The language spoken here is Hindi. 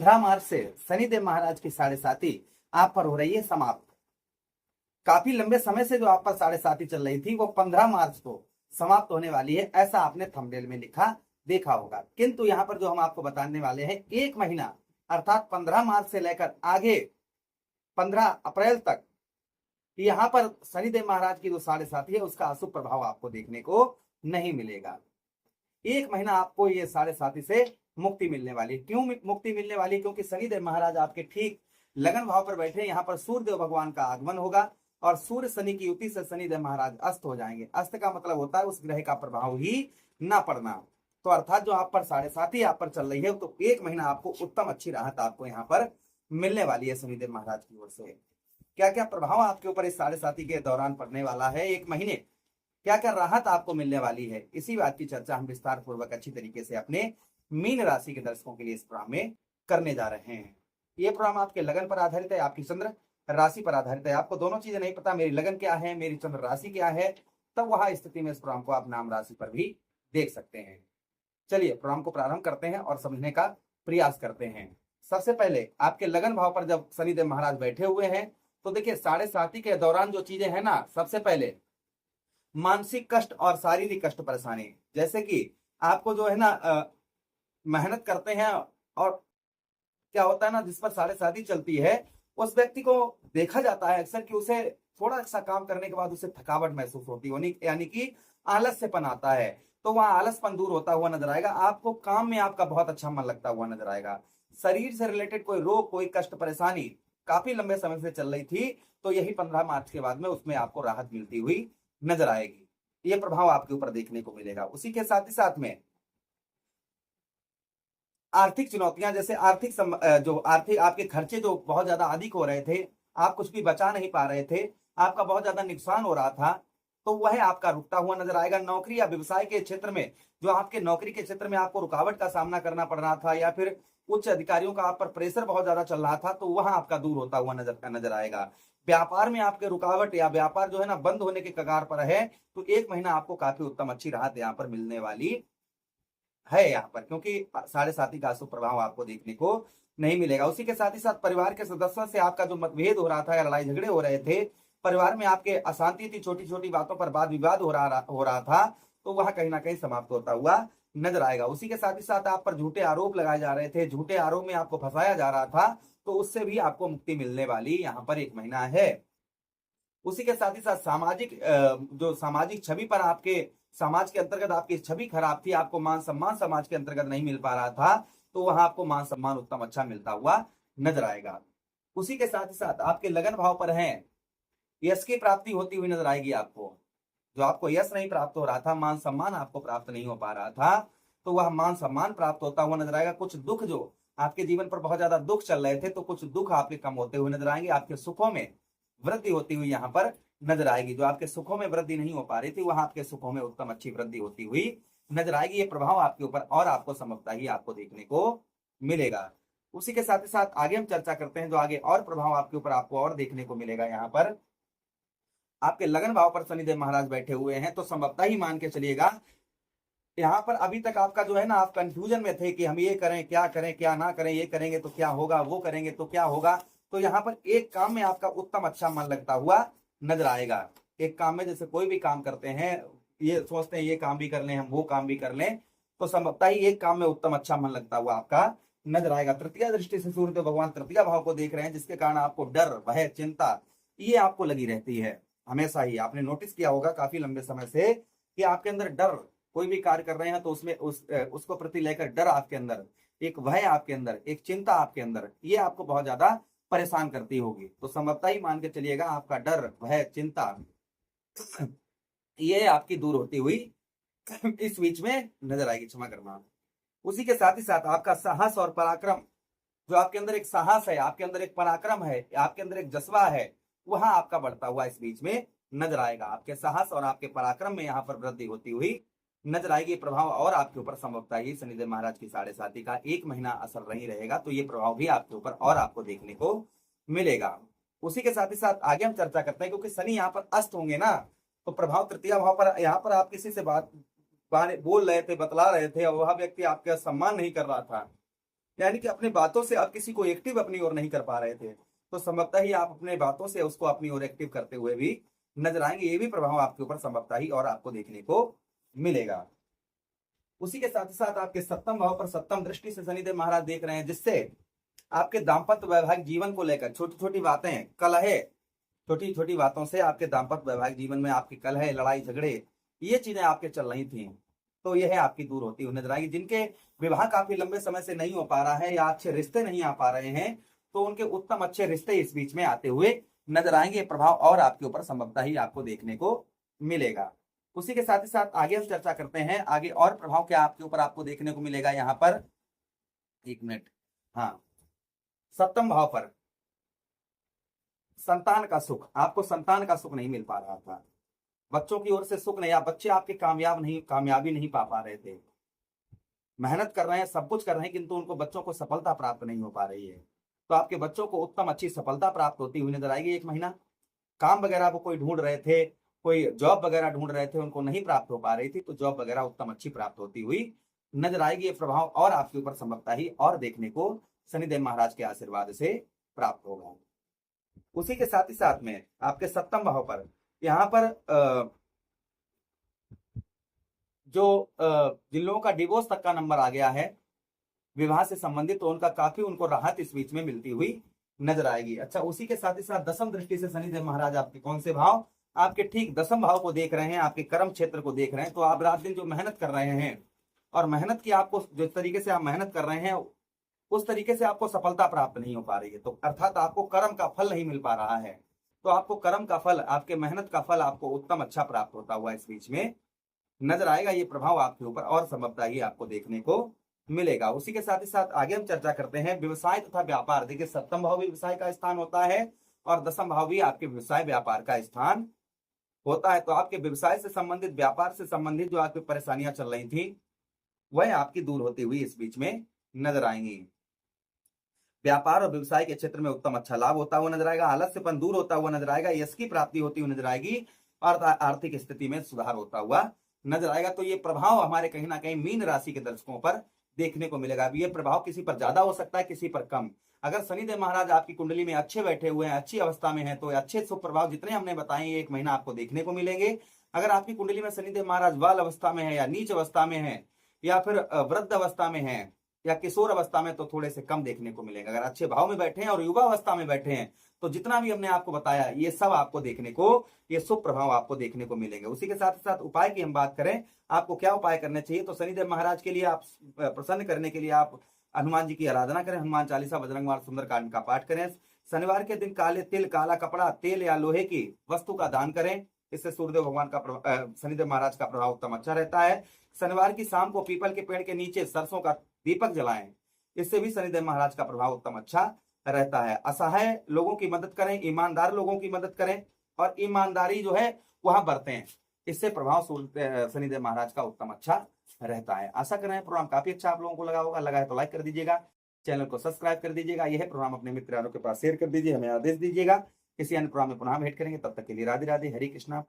15 मार्च से शनिदेव महाराज की साढ़े साती आप पर हो रही है समाप्त। काफी लंबे समय से जो आप पर साढ़े साती चल रही थी वो 15 मार्च को समाप्त होने वाली है, ऐसा आपने थंबनेल में लिखा देखा होगा। किंतु यहाँ पर जो हम आपको बताने वाले हैं, 1 महीना अर्थात 15 मार्च से लेकर आगे 15 अप्रैल तक यहाँ पर शनिदेव महाराज की जो साढ़े साती है उसका अशुभ प्रभाव आपको देखने को नहीं मिलेगा। 1 महीना आपको ये साढ़े साती से मुक्ति मिलने वाली है। क्यों मुक्ति मिलने वाली है? क्योंकि शनिदेव महाराज आपके ठीक लगन भाव पर बैठे। यहाँ पर सूर्यदेव भगवान का आगमन होगा और सूर्य शनि की युति से शनिदेव महाराज अस्त हो जाएंगे। अस्त का मतलब होता है उस ग्रह का प्रभाव ही ना पड़ना। तो अर्थात जो आप पर साढ़े साती आप पर चल रही है, तो 1 महीना आपको उत्तम अच्छी राहत आपको यहाँ पर मिलने वाली है शनिदेव महाराज की ओर से। क्या क्या प्रभाव आपके ऊपर इस साढ़े साती के दौरान पड़ने वाला है, 1 महीने क्या क्या राहत आपको मिलने वाली है, इसी बात की चर्चा हम विस्तार पूर्वक अच्छी तरीके से अपने मीन राशि के दर्शकों के लिए इस प्रोग्राम में करने जा रहे हैं। ये प्रोग्राम आपके लगन पर आधारित है, आपकी चंद्र राशि पर आधारित है। आपको दोनों चीजें नहीं पता, मेरी लगन क्या है, मेरी चंद्र राशि क्या है, तब वहां स्थिति में इस प्रोग्राम को आप नाम राशि पर भी देख सकते हैं। चलिए प्रोग्राम को प्रारंभ करते हैं और समझने का प्रयास करते हैं। सबसे पहले आपके लगन भाव पर जब शनिदेव महाराज बैठे हुए हैं, तो देखिए साढ़े साती के दौरान जो चीजें हैं ना, सबसे पहले मानसिक कष्ट और शारीरिक कष्ट परेशानी, जैसे कि आपको जो है ना मेहनत करते हैं और क्या होता है ना, जिस पर साढ़े साती चलती है उस व्यक्ति को देखा जाता है अक्सर कि उसे थोड़ा सा काम करने के बाद उसे थकावट महसूस होती है, यानी कि आलस्यपन आता है। तो वहां आलसपन दूर होता हुआ नजर आएगा। आपको काम में आपका बहुत अच्छा मन लगता हुआ नजर आएगा। शरीर से रिलेटेड कोई रोग, कोई कष्ट परेशानी काफी लंबे समय से चल रही थी, तो यही 15 मार्च के बाद में उसमें आपको राहत मिलती हुई नजर आएगी। ये प्रभाव आपके ऊपर देखने को मिलेगा। उसी के साथ ही साथ में आर्थिक चुनौतियां, जैसे जो आर्थिक आपके खर्चे जो बहुत ज्यादा अधिक हो रहे थे, आप कुछ भी बचा नहीं पा रहे थे, आपका बहुत ज्यादा नुकसान हो रहा था, तो वह आपका रुकता हुआ नजर आएगा। नौकरी या व्यवसाय के क्षेत्र में, जो आपके नौकरी के क्षेत्र में आपको रुकावट का सामना करना पड़ रहा था या फिर उच्च अधिकारियों का आप पर प्रेशर बहुत ज्यादा चल रहा था, तो वहां आपका दूर होता हुआ नजर आएगा। व्यापार में आपके रुकावट या व्यापार जो है ना बंद होने के कगार पर है, तो 1 महीना आपको काफी उत्तम अच्छी राहत यहाँ पर मिलने वाली है यहाँ पर, क्योंकि साढ़े साती का अशुभ प्रभाव आपको देखने को नहीं मिलेगा। उसी के साथ ही साथ परिवार के सदस्यों से आपका जो मतभेद हो रहा था या लड़ाई झगड़े हो रहे थे, परिवार में आपके अशांति थी, छोटी छोटी बातों पर वाद विवाद हो रहा था, तो वह कहीं ना कहीं समाप्त होता हुआ नजर आएगा। उसी के साथ ही साथ आप पर झूठे आरोप लगाए जा रहे थे, झूठे आरोप में आपको फंसाया जा रहा था, तो उससे भी आपको मुक्ति मिलने वाली यहाँ पर 1 महीना है। उसी के साथ ही साथ जो सामाजिक छवि पर आपके समाज के अंतर्गत आपकी छवि खराब थी, आपको मान सम्मान समाज के अंतर्गत नहीं मिल पा रहा था, तो वहां आपको मान सम्मान उत्तम अच्छा मिलता हुआ नजर आएगा। उसी के साथ ही साथ आपके लगन भाव पर हैं, यश की प्राप्ति होती हुई नजर आएगी आपको। जो आपको यश नहीं प्राप्त हो रहा था, मान सम्मान आपको प्राप्त नहीं हो पा रहा था, तो वह मान सम्मान प्राप्त होता हुआ नजर आएगा। कुछ दुख जो आपके जीवन पर बहुत ज्यादा दुख चल रहे थे, तो कुछ दुख आपके कम होते हुए नजर आएंगे। आपके सुखों में वृद्धि होती हुई यहाँ पर नजर आएगी। जो आपके सुखों में वृद्धि नहीं हो पा रही थी, वहां आपके सुखों में उत्तम अच्छी वृद्धि होती हुई नजर आएगी। ये प्रभाव आपके ऊपर और आपको समझता ही आपको देखने को मिलेगा। उसी के साथ ही साथ आगे हम चर्चा करते हैं, जो आगे और प्रभाव आपके ऊपर आपको और देखने को मिलेगा। यहाँ पर आपके लगन भाव पर शनिदेव महाराज बैठे हुए हैं, तो संभवतः ही मान के चलिएगा यहाँ पर अभी तक आपका जो है ना, आप कंफ्यूजन में थे कि हम ये करें क्या ना करें, ये करेंगे तो क्या होगा, वो करेंगे तो क्या होगा। तो यहाँ पर एक काम में आपका उत्तम अच्छा मन लगता हुआ नजर आएगा। एक काम में, जैसे कोई भी काम करते हैं, ये सोचते हैं ये काम भी कर लें, हम वो काम भी कर लें, तो संभवतः ही एक काम में उत्तम अच्छा मन लगता हुआ आपका नजर आएगा। तृतीय दृष्टि से सूर्य भगवान तृतीय भाव को देख रहे हैं, जिसके कारण आपको डर, भय, चिंता ये आपको लगी रहती है हमेशा ही। आपने नोटिस किया होगा काफी लंबे समय से कि आपके अंदर डर, कोई भी कार्य कर रहे हैं तो उसमें उसको प्रति लेकर डर आपके अंदर, एक भय आपके अंदर, एक चिंता आपके अंदर, ये आपको बहुत ज्यादा परेशान करती होगी। तो संभवतः ही मान के चलिएगा आपका डर, भय, चिंता ये आपकी दूर होती हुई इस बीच में नजर आएगी, क्षमा करना। उसी के साथ ही साथ आपका साहस और पराक्रम, जो आपके अंदर एक साहस है, आपके अंदर एक पराक्रम है, आपके अंदर एक जज्बा है, वहां आपका बढ़ता हुआ इस बीच में नजर आएगा। आपके साहस और आपके पराक्रम में यहाँ पर वृद्धि होती हुई नजर आएगी। प्रभाव और आपके ऊपर संभवतः ही शनिदेव महाराज की साढ़े साती का 1 महीना असर नहीं रहेगा, तो ये प्रभाव भी आपके ऊपर और आपको देखने को मिलेगा। उसी के साथ ही साथ आगे हम चर्चा करते हैं, क्योंकि शनि यहाँ पर अस्त होंगे ना, तो प्रभाव तृतीय भाव पर, यहाँ पर आप किसी से बोल रहे थे, बतला रहे थे, और वह व्यक्ति आपका सम्मान नहीं कर रहा था, यानी कि अपने बातों से आप किसी को एक्टिव अपनी ओर नहीं कर पा रहे थे, तो संभवतः ही आप अपने बातों से उसको अपनी ओर एक्टिव करते हुए भी नजर आएंगे। ये भी प्रभाव आपके ऊपर संभवतः ही और आपको देखने को मिलेगा। उसी के साथ ही साथ आपके सप्तम भाव पर सप्तम दृष्टि से शनिदेव महाराज देख रहे हैं, जिससे आपके दाम्पत्य वैवाहिक जीवन को लेकर छोटी छोटी बातें, कलह, छोटी छोटी बातों से आपके दाम्पत्य वैवाहिक जीवन में आपकी कलह, लड़ाई झगड़े, ये चीजें आपके चल रही थी, तो यह आपकी दूर होती हुई नजर आएगी। जिनके विवाह काफी लंबे समय से नहीं हो पा रहा है या अच्छे रिश्ते नहीं आ पा रहे हैं, तो उनके उत्तम अच्छे रिश्ते इस बीच में आते हुए नजर आएंगे। प्रभाव और आपके ऊपर संभवतः ही आपको देखने को मिलेगा। उसी के साथ ही साथ आगे हम चर्चा करते हैं, आगे और प्रभाव क्या आपके ऊपर आपको देखने को मिलेगा। यहाँ पर 1 मिनट, हाँ, सप्तम भाव पर संतान का सुख, आपको संतान का सुख नहीं मिल पा रहा था, बच्चों की ओर से सुख नहीं, या बच्चे आपके कामयाबी नहीं पा रहे थे, मेहनत कर रहे हैं, सब कुछ कर रहे हैं, किंतु उनको बच्चों को सफलता प्राप्त नहीं हो पा रही है। तो आपके बच्चों को उत्तम अच्छी सफलता प्राप्त होती हुई नजर आएगी। 1 महीना काम वगैरह वो कोई ढूंढ रहे थे, कोई जॉब वगैरह ढूंढ रहे थे, उनको नहीं प्राप्त हो पा रही थी, तो जॉब वगैरह उत्तम अच्छी प्राप्त होती हुई नजर आएगी। ये प्रभाव और आपके ऊपर संभवतः ही और देखने को शनिदेव महाराज के आशीर्वाद से प्राप्त होगा। उसी के साथ ही साथ में आपके सप्तम भाव पर यहाँ पर जिन लोगों का डिवोर्स तक का नंबर आ गया है विवाह से संबंधित, तो उनका काफी उनको राहत इस बीच में मिलती हुई नजर आएगी। अच्छा, उसी के साथ ही साथ दसम दृष्टि से शनिदेव महाराज आपके कौन से भाव, आपके ठीक दसम भाव को देख रहे हैं, आपके कर्म क्षेत्र को देख रहे हैं। तो आप रात दिन जो मेहनत कर रहे हैं और मेहनत की आपको जिस तरीके से आप मेहनत कर रहे हैं उस तरीके से आपको सफलता प्राप्त नहीं हो पा रही है, तो अर्थात आपको कर्म का फल नहीं मिल पा रहा है, तो आपको कर्म का फल, आपके मेहनत का फल आपको उत्तम अच्छा प्राप्त होता हुआ इस बीच में नजर आएगा। ये प्रभाव आपके ऊपर और संभवतः ही आपको देखने को मिलेगा। उसी के साथ ही साथ आगे हम चर्चा करते हैं व्यवसाय तथा व्यापार। देखिए, सप्तम भाव भी व्यवसाय का स्थान होता है और दसम भाव भी आपके व्यवसाय व्यापार का स्थान होता है। तो आपके व्यवसाय से संबंधित, व्यापार से संबंधित जो आपकी परेशानियां चल रही थी वह आपकी दूर होती हुई इस बीच में नजर आएंगी। व्यापार और व्यवसाय के क्षेत्र में उत्तम अच्छा लाभ होता हुआ नजर आएगा, आलस्यपन दूर होता हुआ नजर आएगा, यश की प्राप्ति होती हुई नजर आएगी और आर्थिक स्थिति में सुधार होता हुआ नजर आएगा। तो ये प्रभाव हमारे कहीं ना कहीं मीन राशि के दर्शकों पर देखने को मिलेगा। अब ये प्रभाव किसी पर ज्यादा हो सकता है, किसी पर कम। अगर शनिदेव महाराज आपकी कुंडली में अच्छे बैठे हुए हैं, अच्छी अवस्था में हैं, तो अच्छे शुभ प्रभाव जितने हमने बताए 1 महीना आपको देखने को मिलेंगे। अगर आपकी कुंडली में शनिदेव महाराज बाल अवस्था में है या नीच अवस्था में है या फिर वृद्ध अवस्था में है या किशोर अवस्था में, तो थोड़े से कम देखने को मिलेंगे। अगर अच्छे भाव में बैठे हैं और युवा अवस्था में बैठे हैं, तो जितना भी हमने आपको बताया ये सब आपको देखने को, ये शुभ प्रभाव आपको देखने को मिलेंगे। उसी के साथ साथ उपाय की हम बात करें, आपको क्या उपाय करने चाहिए, तो शनिदेव महाराज के लिए आप प्रसन्न करने के लिए आप हनुमान जी की आराधना करें, हनुमान चालीसा, बजरंगबाण, सुंदरकांड का पाठ करें। शनिवार के दिन काले तिल, काला कपड़ा, तेल या लोहे की वस्तु का दान करें। इससे सूर्यदेव भगवान का शनिदेव महाराज का प्रभाव उत्तम अच्छा रहता है। शनिवार की शाम को पीपल के पेड़ के नीचे सरसों का दीपक जलाएं, इससे भी शनिदेव महाराज का प्रभाव उत्तम अच्छा रहता है। असहाय लोगों की मदद करें, ईमानदार लोगों की मदद करें और ईमानदारी जो है वहां बरतें, इससे प्रभाव शनिदेव महाराज का उत्तम अच्छा रहता है। आशा कर रहे हैं प्रोग्राम काफी अच्छा आप लोगों को लगा होगा। लगा है तो लाइक कर दीजिएगा, चैनल को सब्सक्राइब कर दीजिएगा, यह प्रोग्राम अपने मित्रों के पास शेयर कर दीजिए, हमें आदेश दीजिएगा। किसी अन्य प्रोग्राम में पुनः भेंट करेंगे, तब तक के लिए राधे राधे, हरे कृष्णा।